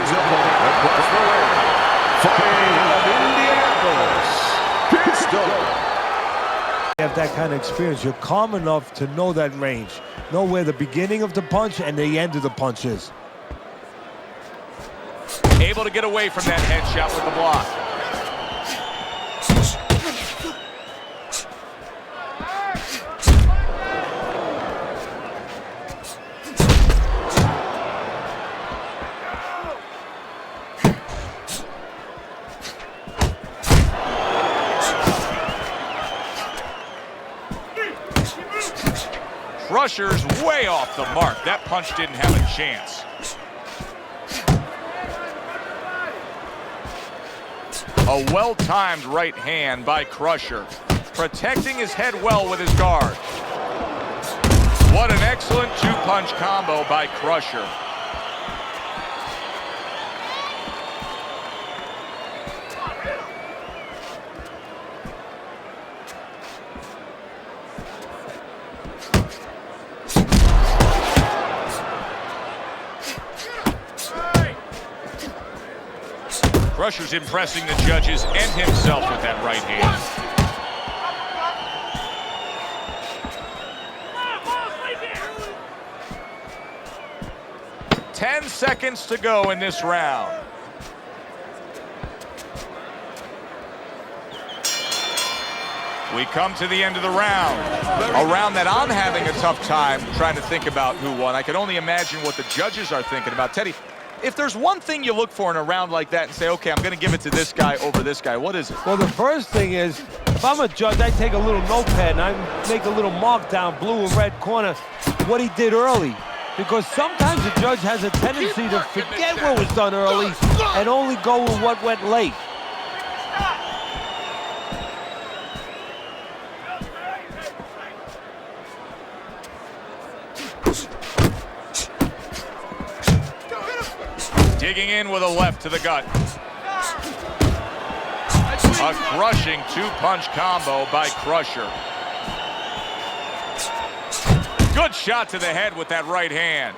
his opponent across the ring, fighting out of Indianapolis, Pistol. You have that kind of experience. You're calm enough to know that range. Know where the beginning of the punch and the end of the punch is. Able to get away from that headshot with the block. Crusher's way off the mark. That punch didn't have a chance. A well-timed right hand by Crusher, protecting his head well with his guard. What an excellent two-punch combo by Crusher. Crusher's impressing the judges and himself with that right hand. Ten seconds to go in this round. We come to the end of the round. A round that I'm having a tough time trying to think about who won. I can only imagine what the judges are thinking about. Teddy, if there's one thing you look for in a round like that and say, okay, I'm going to give it to this guy over this guy, what is it? Well, the first thing is, if I'm a judge, I take a little notepad and I make a little mark down blue and red corner what he did early. Because sometimes the judge has a tendency to forget what was done early and only go with what went late. Digging in with a left to the gut. A crushing two-punch combo by Crusher. Good shot to the head with that right hand.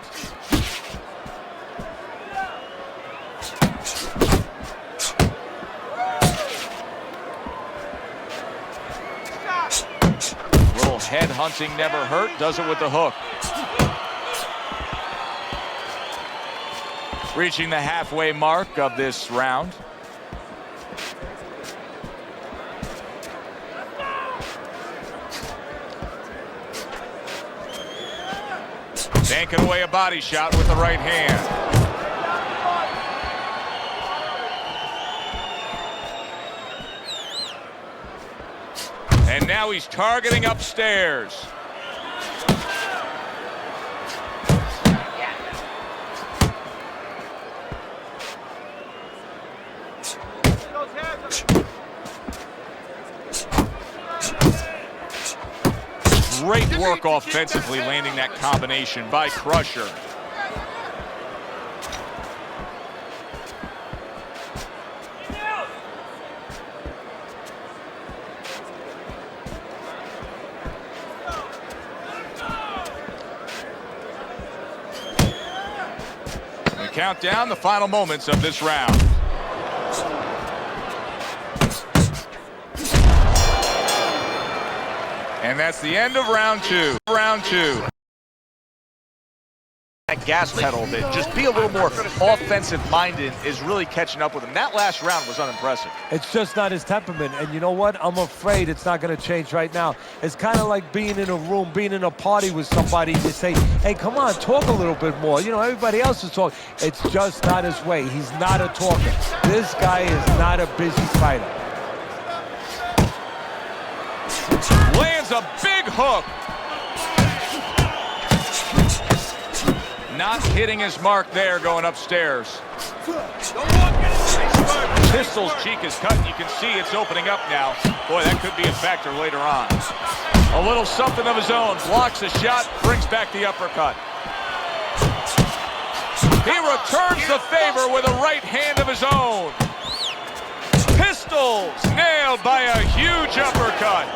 Little head hunting never hurt. Does it with the hook. Reaching the halfway mark of this round. Banking away a body shot with the right hand. And now he's targeting upstairs. Great work offensively, landing that combination by Crusher. We count down the final moments of this round. And that's the end of round two. Round two. That gas pedal that just be a little more offensive-minded is really catching up with him. That last round was unimpressive. It's just not his temperament. And you know what? I'm afraid it's not going to change right now. It's kind of like being in a room, being in a party with somebody. You say, hey, come on, talk a little bit more. You know, everybody else is talking. It's just not his way. He's not a talker. This guy is not a busy fighter. Lands a big hook. Not hitting his mark there going upstairs. Pistol's cheek is cut, and you can see it's opening up now. Boy, that could be a factor later on. A little something of his own. Blocks the shot, brings back the uppercut. He returns the favor with a right hand of his own. Pistols nailed by a huge uppercut.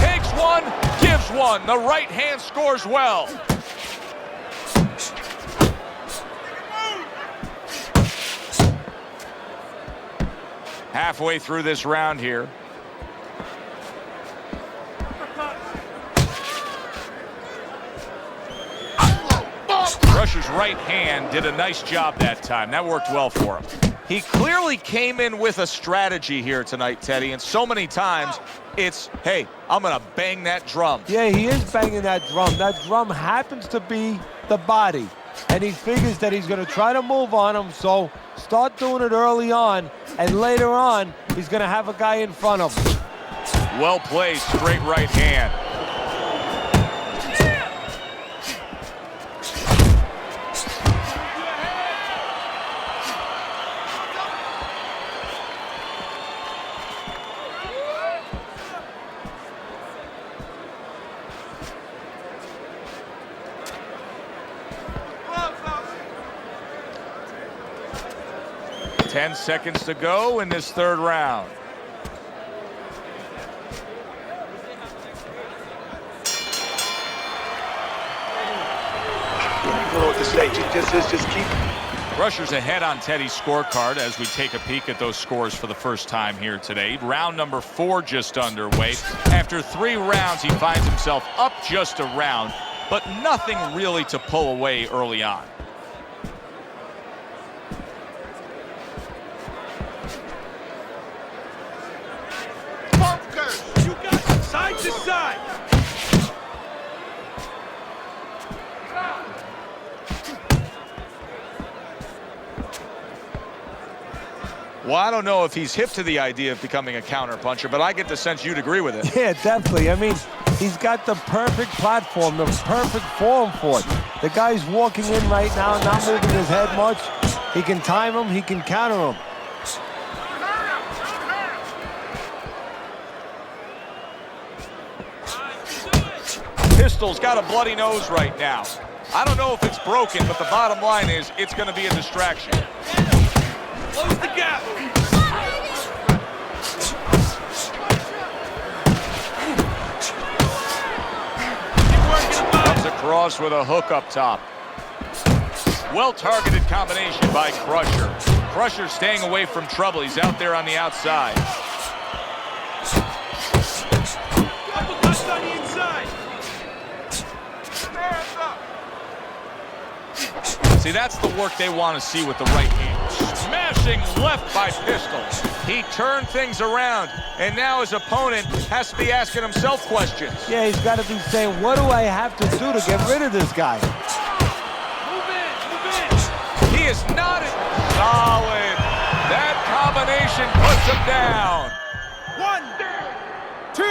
Takes one, gives one. The right hand scores well. Halfway through this round here. Crusher's right hand did a nice job that time. That worked well for him. He clearly came in with a strategy here tonight, Teddy, and so many times it's, hey, I'm going to bang that drum. Yeah, he is banging that drum. That drum happens to be the body, and he figures that he's going to try to move on him, so start doing it early on, and later on, he's going to have a guy in front of him. Well played, straight right hand. Ten seconds to go in this third round. Just keep. Crusher's ahead on Teddy's scorecard as we take a peek at those scores for the first time here today. Round number 4 just underway. After 3 rounds, he finds himself up just a round, but nothing really to pull away early on. You got side to side. Well, I don't know if he's hip to the idea of becoming a counterpuncher, but I get the sense you'd agree with it. Yeah, definitely. I mean, he's got the perfect platform, the perfect form for it. The guy's walking in right now, not moving his head much. He can time him, he can counter him. Pistol's got a bloody nose right now. I don't know if it's broken, but the bottom line is it's going to be a distraction. Close the gap. Comes across with a hook up top. Well-targeted combination by Crusher. Crusher staying away from trouble. He's out there on the outside. Uppercuts on the inside. See, that's the work they want to see with the right hand. Smashing left by Pistol. He turned things around, and now his opponent has to be asking himself questions. Yeah, he's got to be saying, what do I have to do to get rid of this guy? Move in. He is not solid. That combination puts him down. 1, 2.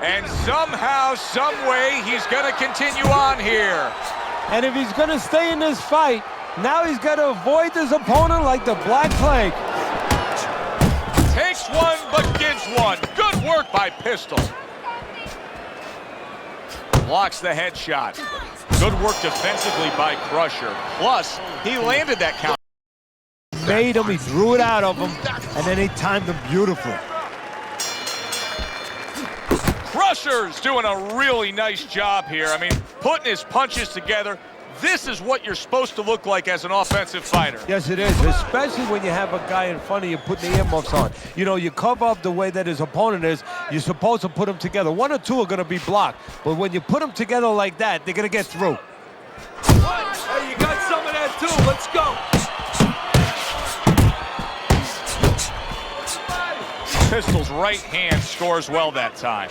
And somehow, some way, he's going to continue on here. And if he's going to stay in this fight, now he's got to avoid his opponent like the Black Plague. Takes one, but gives one. Good work by Pistol. Blocks the headshot. Good work defensively by Crusher. Plus, he landed that counter. Made him, he drew it out of him, and then he timed him beautifully. Crusher's doing a really nice job here. I mean, putting his punches together. This is what you're supposed to look like as an offensive fighter. Yes, it is, especially when you have a guy in front of you putting the earmuffs on. You know, you cover up the way that his opponent is, you're supposed to put them together. 1 or 2 are going to be blocked, but when you put them together like that, they're going to get through. Hey, you got some of that too. Let's go. Pistol's right hand scores well that time.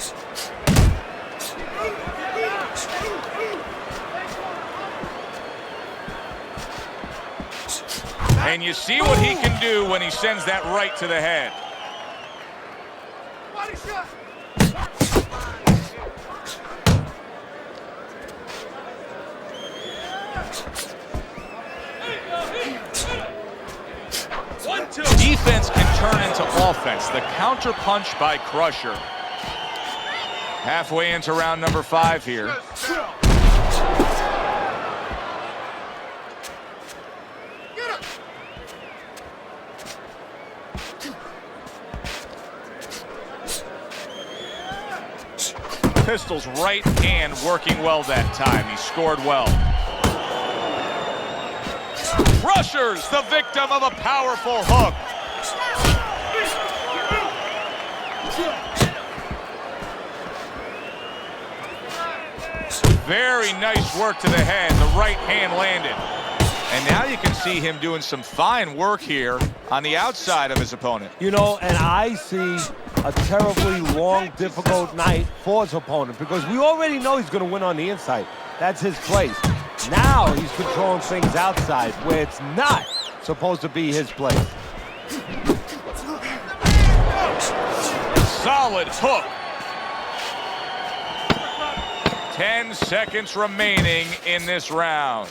And you see what he can do when he sends that right to the head. Body shot. Defense can turn into offense. The counter punch by Crusher. Halfway into round number 5 here. Pistol's right hand working well that time. He scored well. Crusher's the victim of a powerful hook. Very nice work to the head. The right hand landed. And now you can see him doing some fine work here on the outside of his opponent. You know, and I see a terribly long, difficult night for his opponent because we already know he's going to win on the inside. That's his place. Now he's controlling things outside where it's not supposed to be his place. Solid hook. 10 seconds remaining in this round.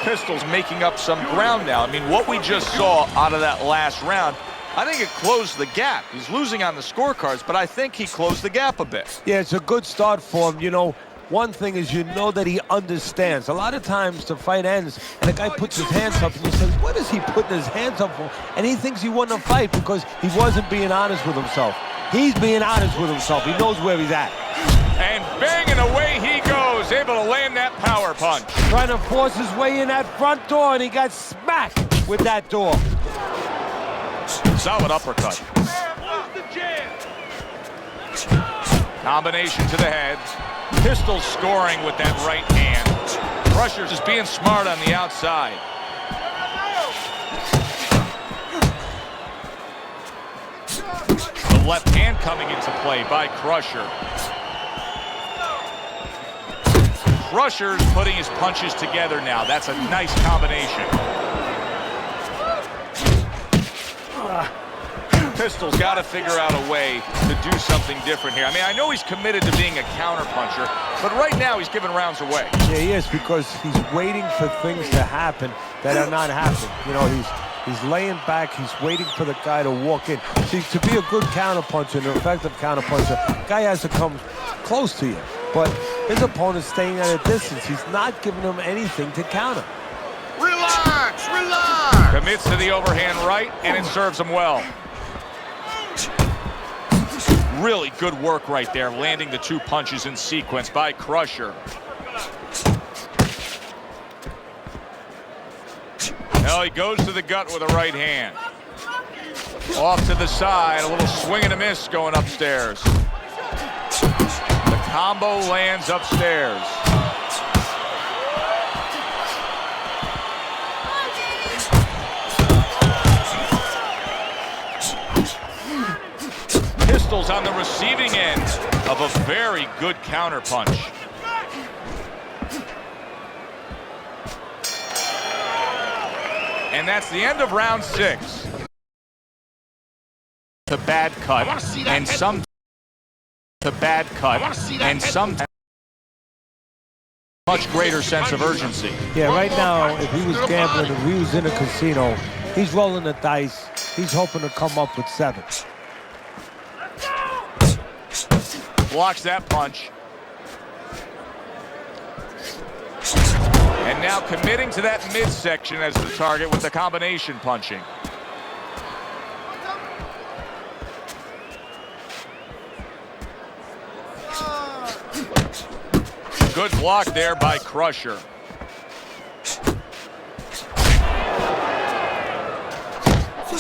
Pistols making up some ground now. I mean, what we just saw out of that last round, I think it closed the gap. He's losing on the scorecards, but I think he closed the gap a bit. Yeah, it's a good start for him. You know, one thing is you know that he understands. A lot of times the fight ends and the guy puts his hands up and you say, what is he putting his hands up for? And he thinks he won the fight because he wasn't being honest with himself. He's being honest with himself. He knows where he's at. And banging away he goes, able to land that power punch. Trying to force his way in that front door, and he got smacked with that door. Solid uppercut. Combination to the head. Pistol scoring with that right hand. Crusher just being smart on the outside. The left hand coming into play by Crusher. Crusher's putting his punches together now. That's a nice combination. Pistol's got to figure out a way to do something different here. I mean, I know he's committed to being a counterpuncher, but right now he's giving rounds away. Yeah, he is, because he's waiting for things to happen that are not happening. You know, he's laying back, he's waiting for the guy to walk in. See, to be a good counterpuncher, an effective counterpuncher, guy has to come close to you. But his opponent's staying at a distance. He's not giving him anything to counter. Relax, relax. Commits to the overhand right, and it serves him well. Really good work right there, landing the two punches in sequence by Crusher. Now he goes to the gut with a right hand. Off to the side, a little swing and a miss going upstairs. The combo lands upstairs. Pistols on the receiving end of a very good counterpunch. And that's the end of round 6. The bad cut and some much greater sense of urgency. Yeah, right now, if he was gambling, if he was in a casino, he's rolling the dice. He's hoping to come up with 7. Blocks that punch. And now committing to that midsection as the target with the combination punching. Good block there by Crusher.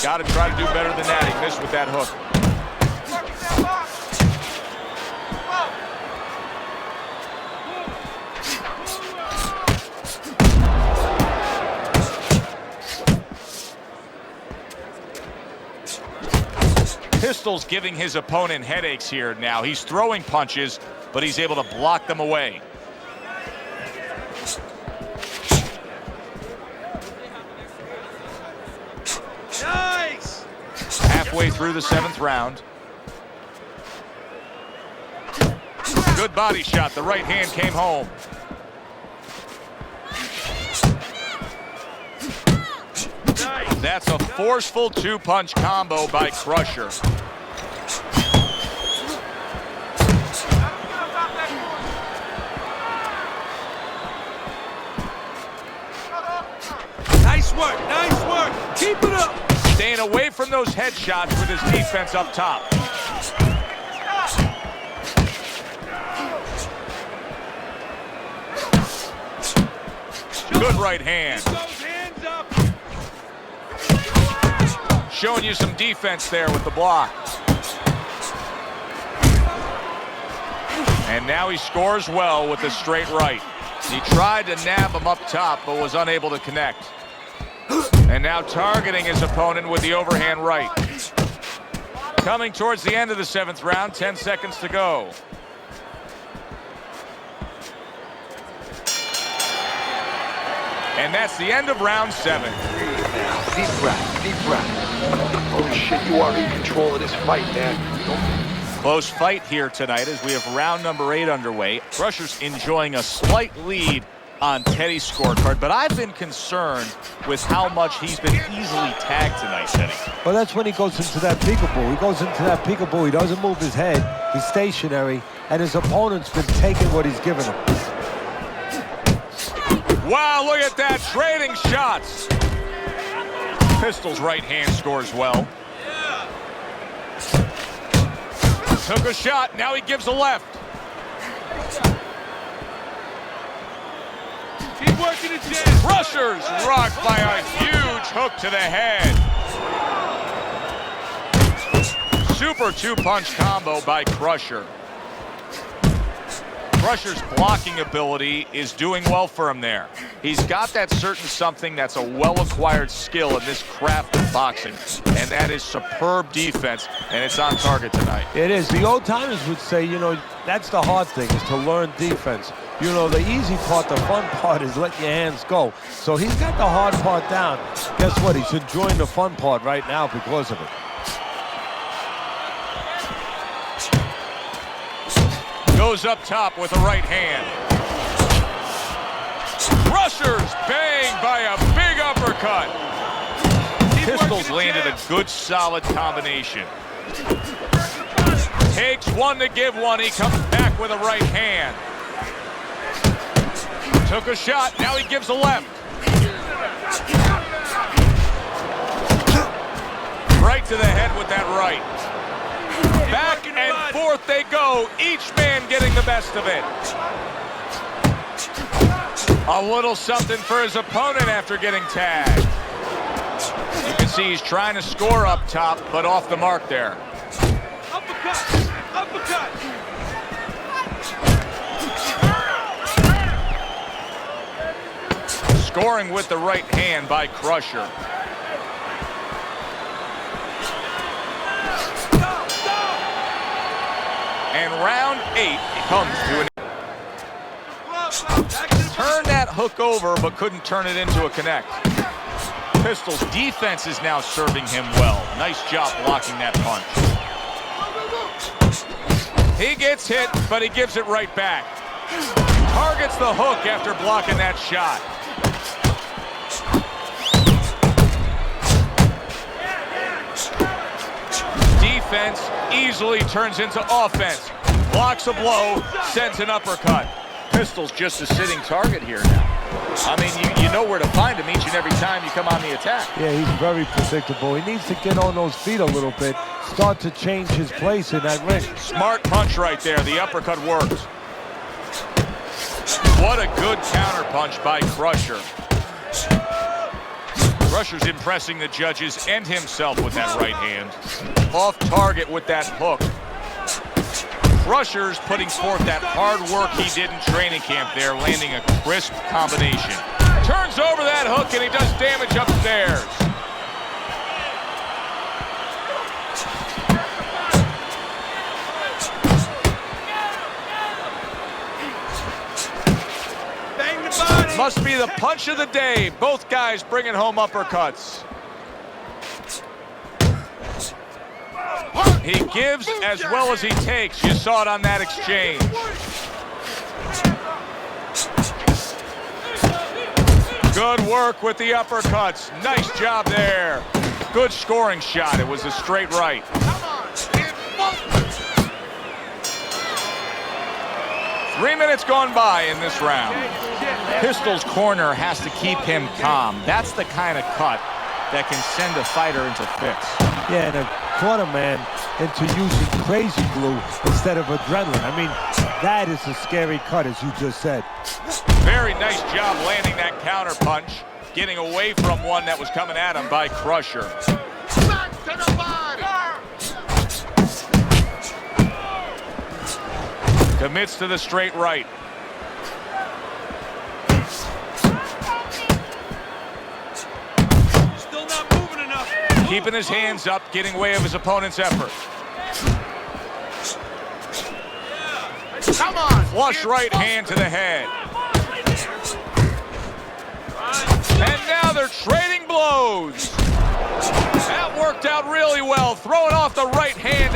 Got to try to do better than that. He missed with that hook. Pistol's giving his opponent headaches here now. He's throwing punches, but he's able to block them away. Nice! Halfway through the 7th round. Good body shot. The right hand came home. That's a forceful 2-punch combo by Crusher. Nice work, nice work. Keep it up. Staying away from those headshots with his defense up top. Good right hand. Showing you some defense there with the block. And now he scores well with the straight right. He tried to nab him up top, but was unable to connect. And now targeting his opponent with the overhand right. Coming towards the end of the 7th round, 10 seconds to go. And that's the end of round 7. Deep breath, deep breath. Holy shit, you are in control of this fight, man. Close fight here tonight as we have round number 8 underway. Crusher's enjoying a slight lead on Teddy's scorecard, but I've been concerned with how much he's been easily tagged tonight, Teddy. Well, that's when he goes into that peekaboo. He goes into that peekaboo. He doesn't move his head. He's stationary, and his opponent's been taking what he's given him. Wow, look at that, trading shots. Pistol's right hand scores well. Took a shot, now he gives a left. Keep working it, Jay. Crusher's rocked by a huge hook to the head. Super 2-punch combo by Crusher. Crusher's blocking ability is doing well for him there. He's got that certain something that's a well-acquired skill in this craft of boxing, and that is superb defense, and it's on target tonight. It is. The old timers would say, you know, that's the hard thing, is to learn defense. You know, the easy part, the fun part is let your hands go. So he's got the hard part down. Guess what? He's enjoying the fun part right now because of it. Goes up top with a right hand. Crusher's banged by a big uppercut. Pistols landed a good, solid combination. Takes one to give one. He comes back with a right hand. Took a shot. Now he gives a left. Right to the head with that right. Back and forth they go, each man getting the best of it. A little something for his opponent after getting tagged. You can see he's trying to score up top, but off the mark there. Uppercut! Uppercut! Scoring with the right hand by Crusher. And round 8 comes to an end. Turned that hook over, but couldn't turn it into a connect. Pistol's defense is now serving him well. Nice job blocking that punch. He gets hit, but he gives it right back. Targets the hook after blocking that shot. Defense easily turns into offense. Blocks a blow, sends an uppercut. Pistol's just a sitting target here now. I mean, you know where to find him each and every time you come on the attack. Yeah, he's very predictable. He needs to get on those feet a little bit, start to change his place in that ring. Smart punch right there. The uppercut works. What a good counter punch by Crusher. Crusher's impressing the judges and himself with that right hand. Off target with that hook. Crusher's putting forth that hard work he did in training camp there, landing a crisp combination. Turns over that hook and he does damage upstairs. Bang the body! Must be the punch of the day. Both guys bringing home uppercuts. He gives as well as he takes. You saw it on that exchange. Good work with the uppercuts. Nice job there. Good scoring shot. It was a straight right. 3 minutes gone by in this round. Pistol's corner has to keep him calm. That's the kind of cut that can send a fighter into fits. Yeah, and a corner man into using crazy glue instead of adrenaline. I mean, that is a scary cut, as you just said. Very nice job landing that counterpunch, getting away from one that was coming at him by Crusher. Back to the body. Commits to the straight right. Still not moving enough. Keeping his hands up, getting way of his opponent's effort. Come on. Flush right hand to the head. And now they're trading blows. That worked out really well. Throwing off the right hand.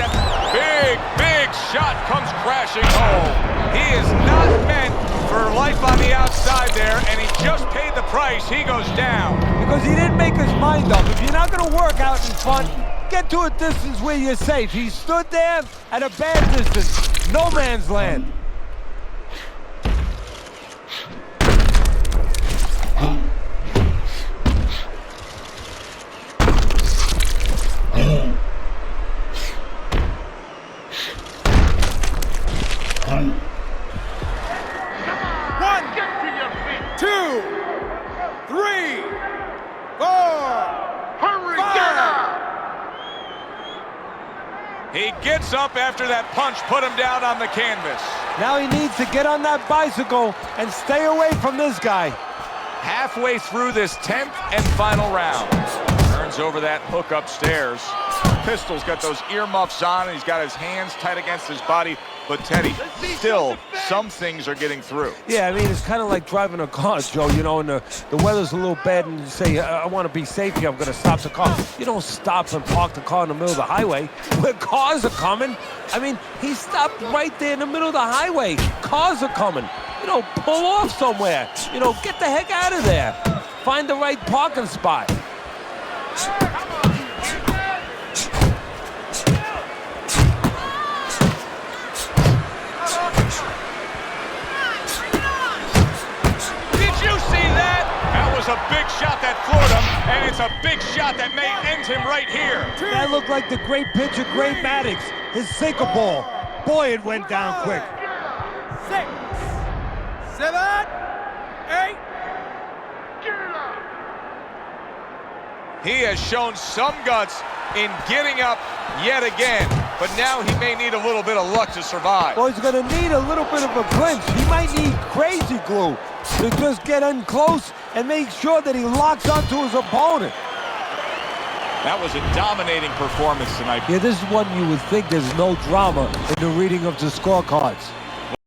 Big shot comes crashing home. He is not meant for life on the outside there, and he just paid the price. He goes down. Because he didn't make his mind up. If you're not going to work out in front, get to a distance where you're safe. He stood there at a bad distance. No man's land. One, Get to your feet. 2, 3, 4. Hurry, Fire. get up. He gets up after that punch put him down on the canvas. Now he needs to get on that bicycle and stay away from this guy. Halfway through this 10th and final round. Turns over that hook upstairs. Pistol's got those earmuffs on, and he's got his hands tight against his body. But Teddy, still, some things are getting through. Yeah, I mean, it's kind of like driving a car, Joe, you know, and the weather's a little bad, and you say, I want to be safe here, I'm going to stop the car. You don't stop and park the car in the middle of the highway where cars are coming. I mean, he stopped right there in the middle of the highway. Cars are coming. You know, pull off somewhere. You know, get the heck out of there. Find the right parking spot. A big shot that floored him, and it's a big shot that may end him right here. That looked like the great pitcher, Great Maddox, his sinker ball. Boy, it went down quick. 6, 7, 8. He has shown some guts in getting up yet again, but now he may need a little bit of luck to survive. Well, he's going to need a little bit of a clinch. He might need crazy glue to just get in close and make sure that he locks onto his opponent. That was a dominating performance tonight. Yeah, this is one you would think there's no drama in the reading of the scorecards.